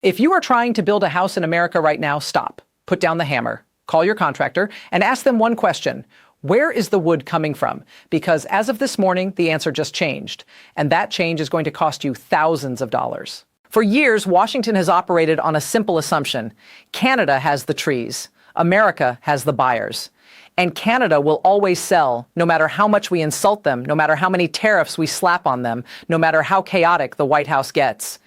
If you are trying to build a house in America right now, stop, put down the hammer, call your contractor, and ask them one question. Where is the wood coming from? Because as of this morning, the answer just changed, and that change is going to cost you thousands of dollars. For years, Washington has operated on a simple assumption. Canada has the trees. America has the buyers. And Canada will always sell, no matter how much we insult them, no matter how many tariffs we slap on them, no matter how chaotic the White House gets.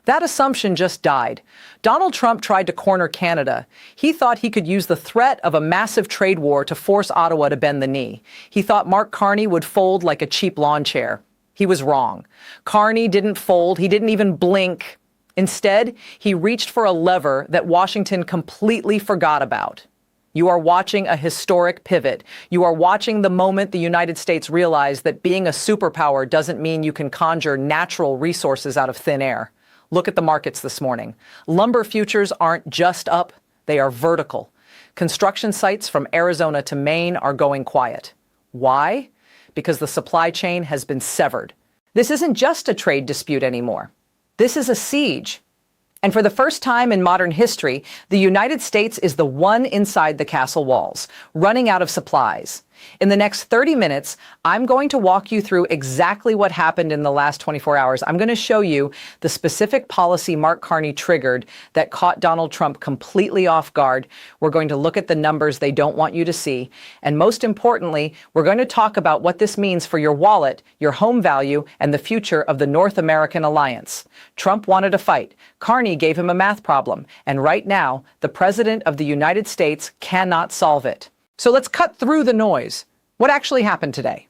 That assumption just died. Donald Trump tried to corner Canada. He thought he could use the threat of a massive trade war to force Ottawa to bend the knee. He thought Mark Carney would fold like a cheap lawn chair. He was wrong. Carney didn't fold. He didn't even blink. Instead, he reached for a lever that Washington completely forgot about. You are watching a historic pivot. You are watching the moment the United States realized that being a superpower doesn't mean you can conjure natural resources out of thin air. Look at the markets this morning. Lumber futures aren't just up, they are vertical. Construction sites from Arizona to Maine are going quiet. Why? Because the supply chain has been severed. This isn't just a trade dispute anymore. This is a siege. And for the first time in modern history, the United States is the one inside the castle walls, running out of supplies. In the next 30 minutes, I'm going to walk you through exactly what happened in the last 24 hours. I'm going to show you the specific policy Mark Carney triggered that caught Donald Trump completely off guard. We're going to look at the numbers they don't want you to see. And most importantly, we're going to talk about what this means for your wallet, your home value, and the future of the North American alliance. Trump wanted a fight. Carney gave him a math problem. And right now, the President of the United States cannot solve it. So let's cut through the noise. What actually happened today?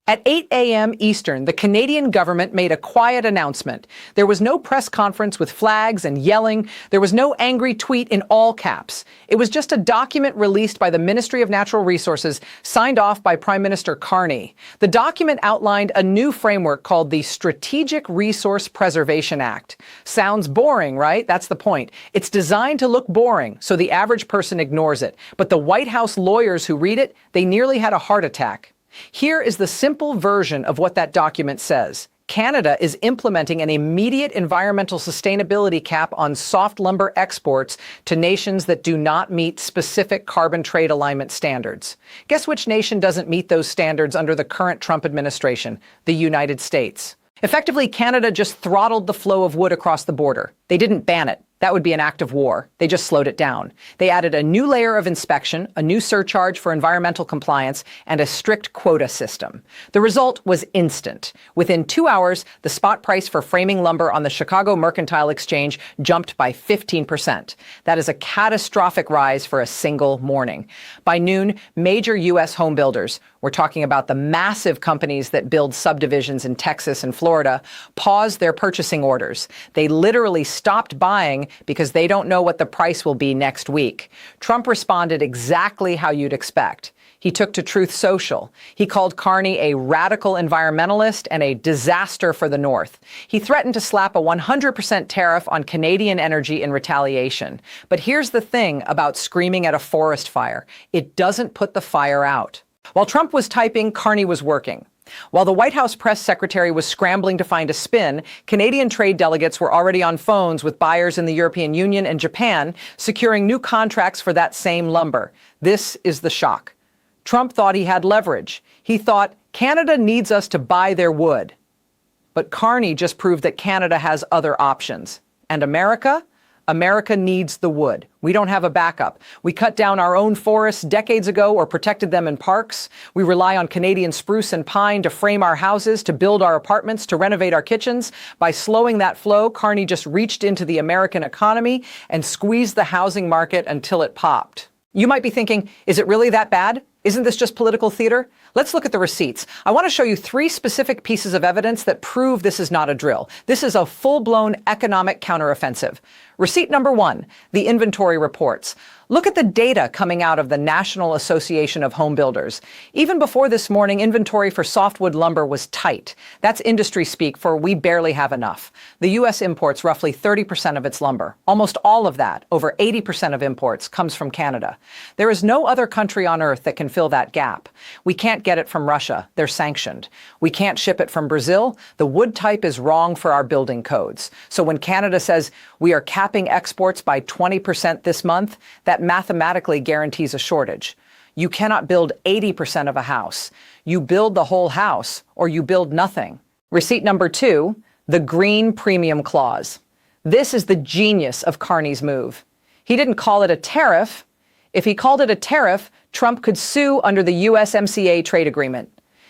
At 8 a.m. Eastern, the Canadian government made a quiet announcement. There was no press conference with flags and yelling. There was no angry tweet in all caps. It was just a document released by the Ministry of Natural Resources, signed off by Prime Minister Carney. The document outlined a new framework called the Strategic Resource Preservation Act. Sounds boring, right? That's the point. It's designed to look boring, so the average person ignores it. But the White House lawyers who read it, they nearly had a heart attack. Here is the simple version of what that document says. Canada is implementing an immediate environmental sustainability cap on soft lumber exports to nations that do not meet specific carbon trade alignment standards. Guess which nation doesn't meet those standards under the current Trump administration? The United States. Effectively, Canada just throttled the flow of wood across the border. They didn't ban it. That would be an act of war. They just slowed it down. They added a new layer of inspection, a new surcharge for environmental compliance, and a strict quota system. The result was instant. Within 2 hours, the spot price for framing lumber on the Chicago Mercantile Exchange jumped by 15%. That is a catastrophic rise for a single morning. By noon, major U.S. home builders, we're talking about the massive companies that build subdivisions in Texas and Florida, paused their purchasing orders. They literally stopped buying because they don't know what the price will be next week. Trump responded exactly how you'd expect. He took to Truth Social. He called Carney a radical environmentalist and a disaster for the North. He threatened to slap a 100% tariff on Canadian energy in retaliation. But here's the thing about screaming at a forest fire. It doesn't put the fire out. While Trump was typing, Carney was working. While the White House press secretary was scrambling to find a spin, Canadian trade delegates were already on phones with buyers in the European Union and Japan, securing new contracts for that same lumber. This is the shock. Trump thought he had leverage. He thought, Canada needs us to buy their wood. But Carney just proved that Canada has other options. And America? America needs the wood. We don't have a backup. We cut down our own forests decades ago or protected them in parks. We rely on Canadian spruce and pine to frame our houses, to build our apartments, to renovate our kitchens. By slowing that flow, Carney just reached into the American economy and squeezed the housing market until it popped. You might be thinking, is it really that bad? Isn't this just political theater? Let's look at the receipts. I want to show you 3 specific pieces of evidence that prove this is not a drill. This is a full-blown economic counteroffensive. Receipt number 1, the inventory reports. Look at the data coming out of the National Association of Home Builders. Even before this morning, inventory for softwood lumber was tight. That's industry speak for we barely have enough. The U.S. imports roughly 30% of its lumber. Almost all of that, over 80% of imports, comes from Canada. There is no other country on earth that can can fill that gap. We can't get it from Russia. They're sanctioned. We can't ship it from Brazil. The wood type is wrong for our building codes. So when Canada says we are capping exports by 20% this month, that mathematically guarantees a shortage. You cannot build 80% of a house. You build the whole house, or you build nothing. Receipt number 2, the green premium clause. This is the genius of Carney's move. He didn't call it a tariff. If he called it a tariff, Trump could sue under the USMCA trade agreement.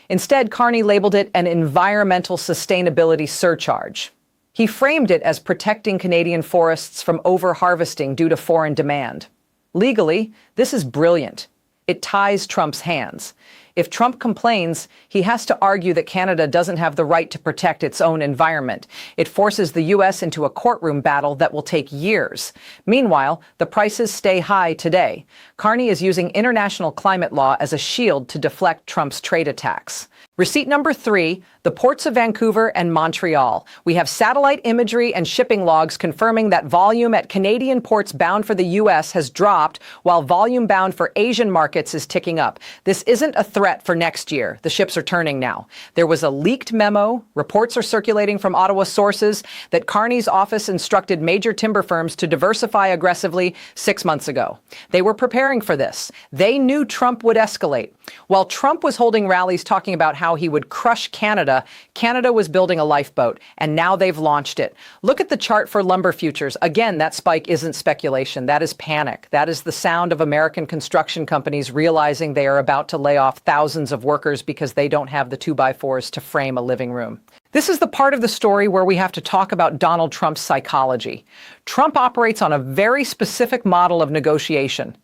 Instead, Carney labeled it an environmental sustainability surcharge. He framed it as protecting Canadian forests from over-harvesting due to foreign demand. Legally, this is brilliant. It ties Trump's hands. If Trump complains, he has to argue that Canada doesn't have the right to protect its own environment. It forces the U.S. into a courtroom battle that will take years. Meanwhile, the prices stay high today. Carney is using international climate law as a shield to deflect Trump's trade attacks. Receipt number 3, the ports of Vancouver and Montreal. We have satellite imagery and shipping logs confirming that volume at Canadian ports bound for the U.S. has dropped, while volume bound for Asian markets is ticking up. This isn't a threat for next year. The ships are turning now. There was a leaked memo, reports are circulating from Ottawa sources, that Carney's office instructed major timber firms to diversify aggressively 6 months ago. They were preparing for this. They knew Trump would escalate. While Trump was holding rallies talking about how he would crush Canada, Canada was building a lifeboat, and now they've launched it. Look at the chart for lumber futures. Again, that spike isn't speculation. That is panic. That is the sound of American construction companies realizing they are about to lay off thousands of workers because they don't have the 2x4s to frame a living room. This is the part of the story where we have to talk about Donald Trump's psychology. Trump operates on a very specific model of negotiation: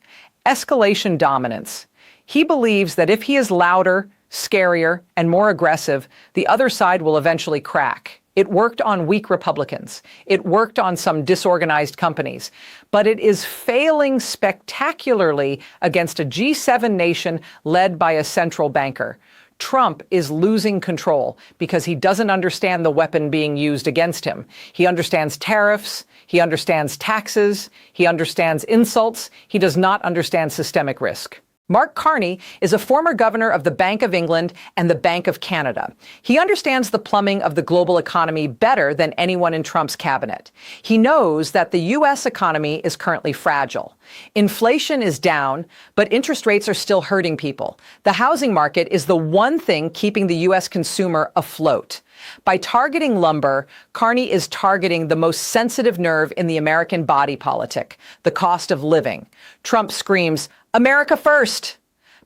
escalation dominance. He believes that if he is louder, scarier, and more aggressive, the other side will eventually crack. It worked on weak Republicans. It worked on some disorganized companies. But it is failing spectacularly against a G7 nation led by a central banker. Trump is losing control because he doesn't understand the weapon being used against him. He understands tariffs. He understands taxes. He understands insults. He does not understand systemic risk. Mark Carney is a former governor of the Bank of England and the Bank of Canada. He understands the plumbing of the global economy better than anyone in Trump's cabinet. He knows that the U.S. economy is currently fragile. Inflation is down, but interest rates are still hurting people. The housing market is the one thing keeping the U.S. consumer afloat. By targeting lumber, Carney is targeting the most sensitive nerve in the American body politic, the cost of living. Trump screams, "America first!"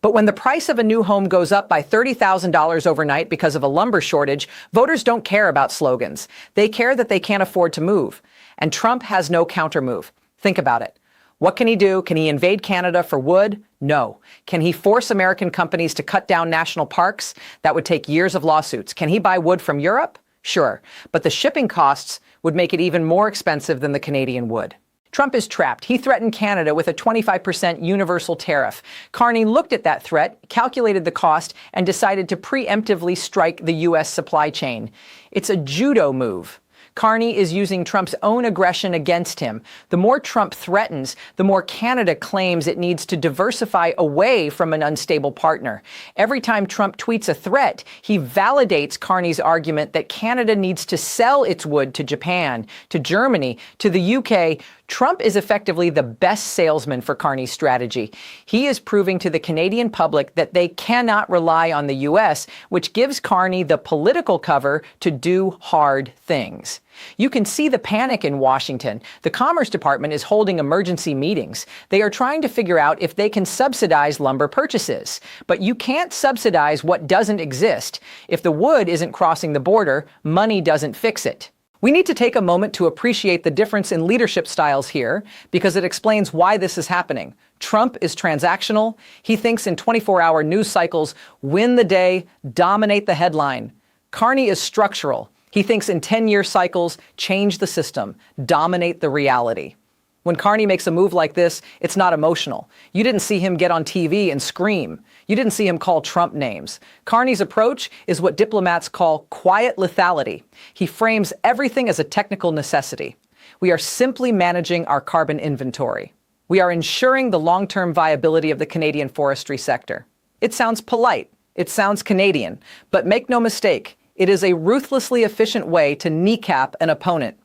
But when the price of a new home goes up by $30,000 overnight because of a lumber shortage, voters don't care about slogans. They care that they can't afford to move. And Trump has no countermove. Think about it. What can he do? Can he invade Canada for wood? No. Can he force American companies to cut down national parks? That would take years of lawsuits. Can he buy wood from Europe? Sure. But the shipping costs would make it even more expensive than the Canadian wood. Trump is trapped. He threatened Canada with a 25% universal tariff. Carney looked at that threat, calculated the cost, and decided to preemptively strike the U.S. supply chain. It's a judo move. Carney is using Trump's own aggression against him. The more Trump threatens, the more Canada claims it needs to diversify away from an unstable partner. Every time Trump tweets a threat, he validates Carney's argument that Canada needs to sell its wood to Japan, to Germany, to the UK. Trump is effectively the best salesman for Carney's strategy. He is proving to the Canadian public that they cannot rely on the U.S., which gives Carney the political cover to do hard things. You can see the panic in Washington. The Commerce Department is holding emergency meetings. They are trying to figure out if they can subsidize lumber purchases. But you can't subsidize what doesn't exist. If the wood isn't crossing the border, money doesn't fix it. We need to take a moment to appreciate the difference in leadership styles here, because it explains why this is happening. Trump is transactional. He thinks in 24-hour news cycles, win the day, dominate the headline. Carney is structural. He thinks in 10-year cycles, change the system, dominate the reality. When Carney makes a move like this, it's not emotional. You didn't see him get on TV and scream. You didn't see him call Trump names. Carney's approach is what diplomats call quiet lethality. He frames everything as a technical necessity. We are simply managing our carbon inventory. We are ensuring the long-term viability of the Canadian forestry sector. It sounds polite. It sounds Canadian. But make no mistake, it is a ruthlessly efficient way to kneecap an opponent.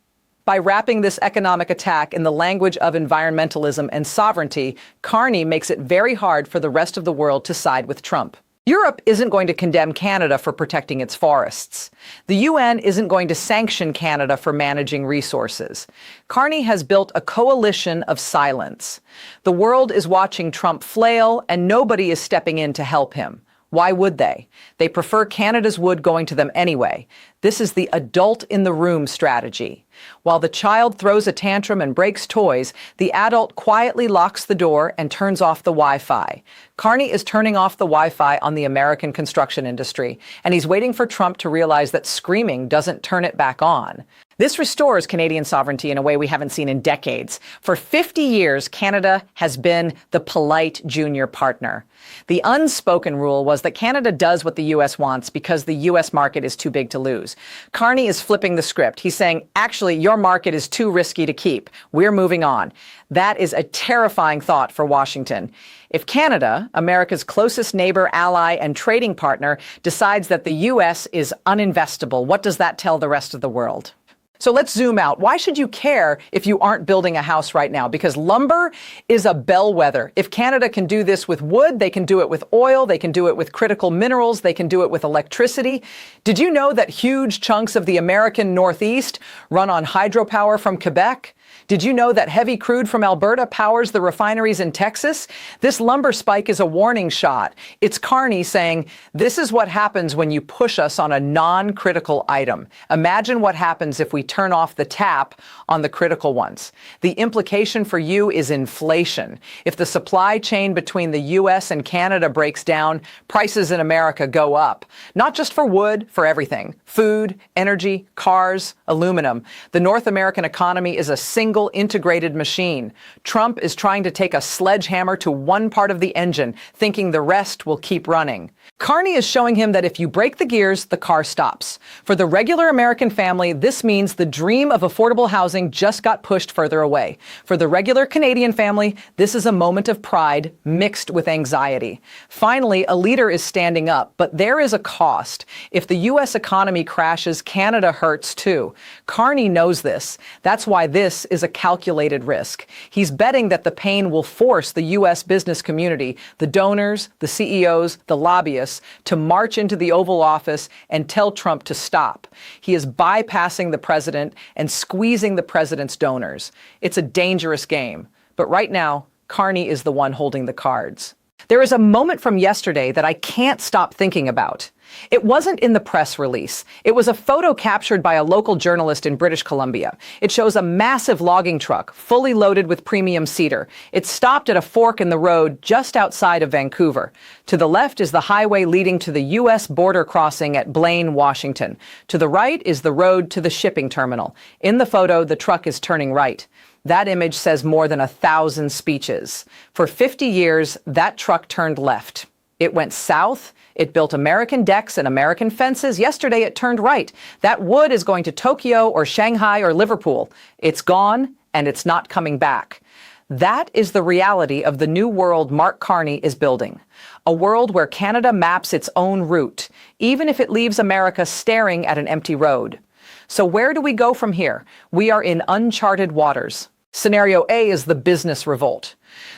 By wrapping this economic attack in the language of environmentalism and sovereignty, Carney makes it very hard for the rest of the world to side with Trump. Europe isn't going to condemn Canada for protecting its forests. The UN isn't going to sanction Canada for managing resources. Carney has built a coalition of silence. The world is watching Trump flail, and nobody is stepping in to help him. Why would they? They prefer Canada's wood going to them anyway. This is the adult in the room strategy. While the child throws a tantrum and breaks toys, the adult quietly locks the door and turns off the Wi-Fi. Carney is turning off the Wi-Fi on the American construction industry, and he's waiting for Trump to realize that screaming doesn't turn it back on. This restores Canadian sovereignty in a way we haven't seen in decades. For 50 years, Canada has been the polite junior partner. The unspoken rule was that Canada does what the U.S. wants because the U.S. market is too big to lose. Carney is flipping the script. He's saying, actually, your market is too risky to keep. We're moving on. That is a terrifying thought for Washington. If Canada, America's closest neighbor, ally, and trading partner, decides that the U.S. is uninvestable, what does that tell the rest of the world? So let's zoom out. Why should you care if you aren't building a house right now? Because lumber is a bellwether. If Canada can do this with wood, they can do it with oil, they can do it with critical minerals, they can do it with electricity. Did you know that huge chunks of the American Northeast run on hydropower from Quebec? Did you know that heavy crude from Alberta powers the refineries in Texas? This lumber spike is a warning shot. It's Carney saying, this is what happens when you push us on a non-critical item. Imagine what happens if we turn off the tap on the critical ones. The implication for you is inflation. If the supply chain between the U.S. and Canada breaks down, prices in America go up. Not just for wood, for everything. Food, energy, cars, aluminum. The North American economy is a single integrated machine. Trump is trying to take a sledgehammer to one part of the engine, thinking the rest will keep running. Carney is showing him that if you break the gears, the car stops. For the regular American family, this means the dream of affordable housing just got pushed further away. For the regular Canadian family, this is a moment of pride mixed with anxiety. Finally, a leader is standing up, but there is a cost. If the U.S. economy crashes, Canada hurts too. Carney knows this. That's why this is a calculated risk. He's betting that the pain will force the U.S. business community, the donors, the CEOs, the lobbyists, to march into the Oval Office and tell Trump to stop. He is bypassing the president and squeezing the president's donors. It's a dangerous game. But right now, Carney is the one holding the cards. There is a moment from yesterday that I can't stop thinking about. It wasn't in the press release. It was a photo captured by a local journalist in British Columbia. It shows a massive logging truck, fully loaded with premium cedar. It stopped at a fork in the road just outside of Vancouver. To the left is the highway leading to the U.S. border crossing at Blaine, Washington. To the right is the road to the shipping terminal. In the photo, the truck is turning right. That image says more than 1,000 speeches. For 50 years, that truck turned left. It went south. It built American decks and American fences. Yesterday, it turned right. That wood is going to Tokyo or Shanghai or Liverpool. It's gone, and it's not coming back. That is the reality of the new world Mark Carney is building. A world where Canada maps its own route, even if it leaves America staring at an empty road. So where do we go from here? We are in uncharted waters. Scenario A is the business revolt.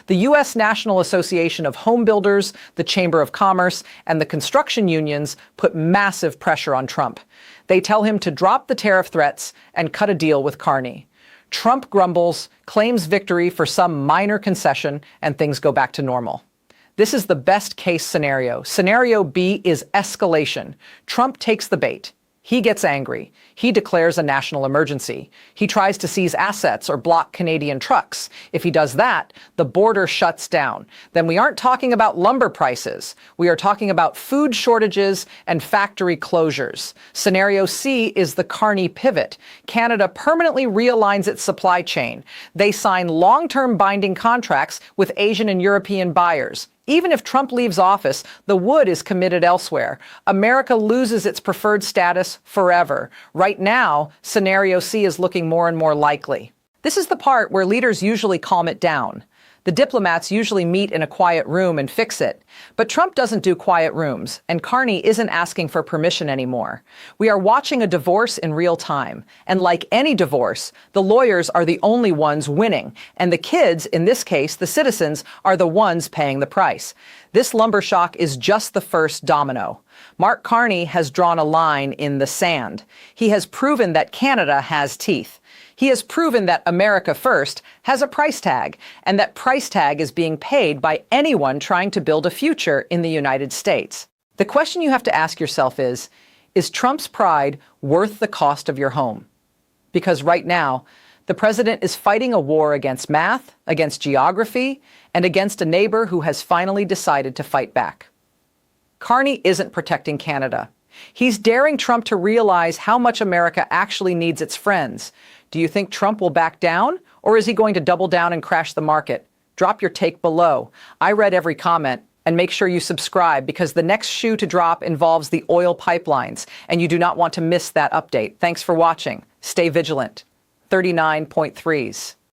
The U.S. National Association of Home Builders, the Chamber of Commerce, and the construction unions put massive pressure on Trump. They tell him to drop the tariff threats and cut a deal with Carney. Trump grumbles, claims victory for some minor concession, and things go back to normal. This is the best case scenario. Scenario B is escalation. Trump takes the bait. He gets angry. He declares a national emergency. He tries to seize assets or block Canadian trucks. If he does that, the border shuts down. Then we aren't talking about lumber prices. We are talking about food shortages and factory closures. Scenario C is the Carney pivot. Canada permanently realigns its supply chain. They sign long-term binding contracts with Asian and European buyers. Even if Trump leaves office, the wood is committed elsewhere. America loses its preferred status forever. Right now, scenario C is looking more and more likely. This is the part where leaders usually calm it down. The diplomats usually meet in a quiet room and fix it. But Trump doesn't do quiet rooms, and Carney isn't asking for permission anymore. We are watching a divorce in real time. And like any divorce, the lawyers are the only ones winning, and the kids, in this case, the citizens, are the ones paying the price. This lumber shock is just the first domino. Mark Carney has drawn a line in the sand. He has proven that Canada has teeth. He has proven that America First has a price tag, and that price tag is being paid by anyone trying to build a future in the United States. The question you have to ask yourself is Trump's pride worth the cost of your home? Because right now, the president is fighting a war against math, against geography, and against a neighbor who has finally decided to fight back. Carney isn't protecting Canada. He's daring Trump to realize how much America actually needs its friends. Do you think Trump will back down, or is he going to double down and crash the market? Drop your take below. I read every comment, and make sure you subscribe because the next shoe to drop involves the oil pipelines, and you do not want to miss that update. Thanks for watching. Stay vigilant. 39.3s.